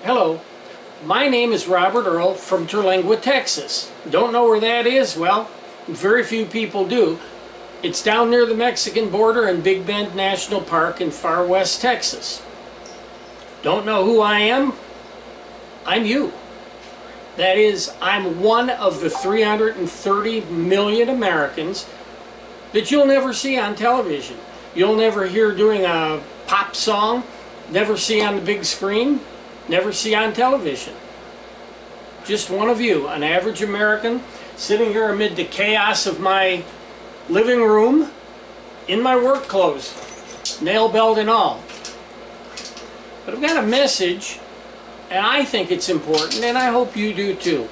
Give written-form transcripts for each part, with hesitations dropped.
Hello, my name is Robert Earl from Terlingua, Texas. Don't know where that is? Well, very few people do. It's down near the Mexican border in Big Bend National Park in far west Texas. Don't know who I am? I'm you. That is, I'm one of the 330 million Americans that you'll never see on television. You'll never hear doing a pop song, never see on the big screen, never see on television. Just one of you, an average American, sitting here amid the chaos of my living room, in my work clothes, nail belt and all. But I've got a message, and I think it's important, and I hope you do too.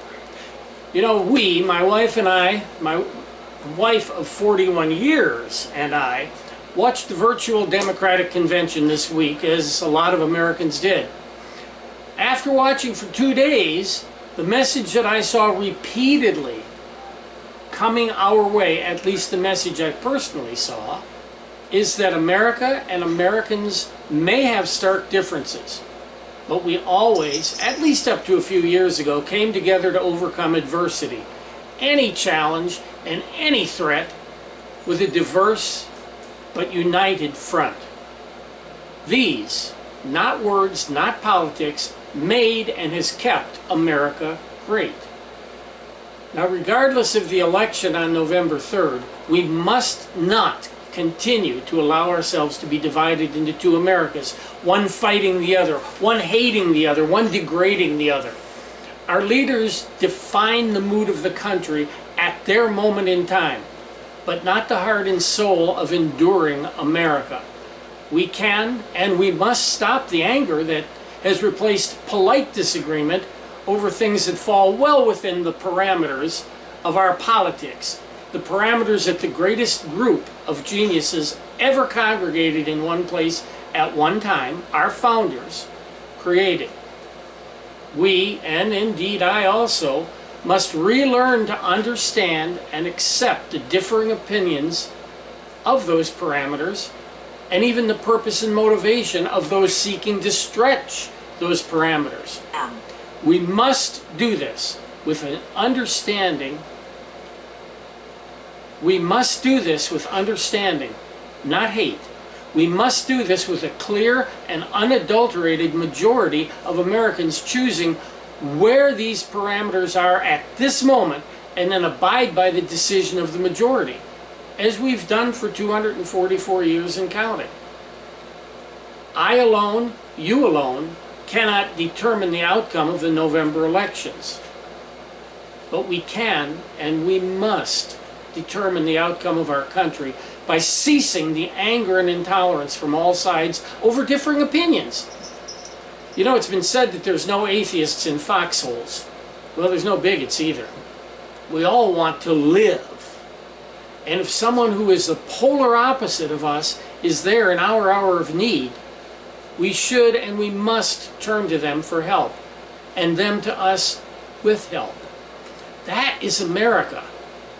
You know, my wife and I, my wife of 41 years and I, watched the virtual Democratic convention this week, as a lot of Americans did. After watching for 2 days, the message that I saw repeatedly coming our way, at least the message I personally saw, is that America and Americans may have stark differences, but we always, at least up to a few years ago, came together to overcome adversity, any challenge and any threat, with a diverse but united front. These, not words, not politics, made and has kept America great. Now, regardless of the election on November 3rd, we must not continue to allow ourselves to be divided into two Americas, one fighting the other, one hating the other, one degrading the other. Our leaders define the mood of the country at their moment in time, but not the heart and soul of enduring America. We can and we must stop the anger that has replaced polite disagreement over things that fall well within the parameters of our politics, the parameters that the greatest group of geniuses ever congregated in one place at one time, our founders, created. We, and indeed I also, must relearn to understand and accept the differing opinions of those parameters, and even the purpose and motivation of those seeking to stretch those parameters. We must do this with an understanding. We must do this with understanding, not hate. We must do this with a clear and unadulterated majority of Americans choosing where these parameters are at this moment, and then abide by the decision of the majority, as we've done for 244 years and counting. I alone, you alone, cannot determine the outcome of the November elections. But we can and we must determine the outcome of our country by ceasing the anger and intolerance from all sides over differing opinions. You know, it's been said that there's no atheists in foxholes. Well, there's no bigots either. We all want to live. And if someone who is the polar opposite of us is there in our hour of need, we should and we must turn to them for help, and them to us with help. That is America.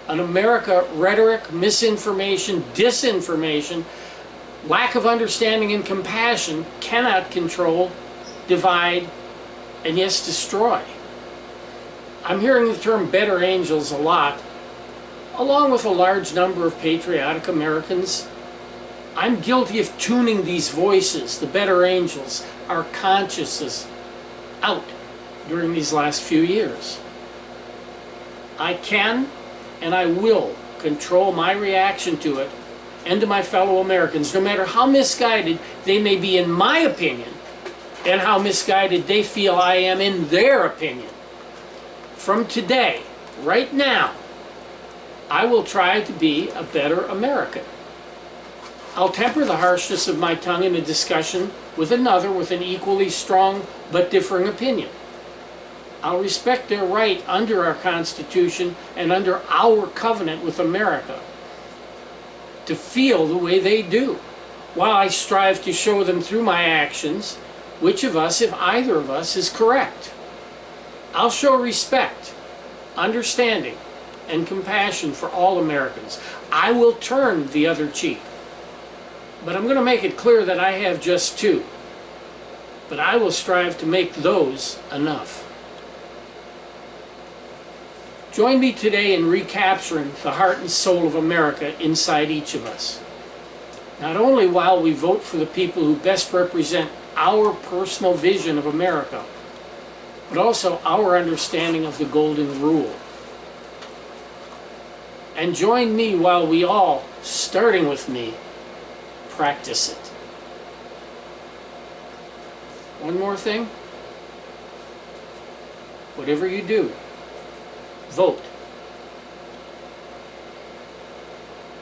An America rhetoric, misinformation, disinformation, lack of understanding and compassion cannot control, divide, and yes, destroy. I'm hearing the term better angels a lot, along with a large number of patriotic Americans. I'm guilty of tuning these voices, the better angels, our consciences, out during these last few years. I can and I will control my reaction to it and to my fellow Americans, no matter how misguided they may be in my opinion, and how misguided they feel I am in their opinion. From today, right now, I will try to be a better American. I'll temper the harshness of my tongue in a discussion with another with an equally strong but differing opinion. I'll respect their right under our Constitution and under our covenant with America to feel the way they do, while I strive to show them through my actions which of us, if either of us, is correct. I'll show respect, understanding, and compassion for all Americans. I will turn the other cheek. But I'm going to make it clear that I have just two. but I will strive to make those enough. Join me today in recapturing the heart and soul of America inside each of us. Not only while we vote for the people who best represent our personal vision of America, but also our understanding of the Golden Rule. And join me while we all, starting with me, practice it. One more thing. Whatever you do, vote.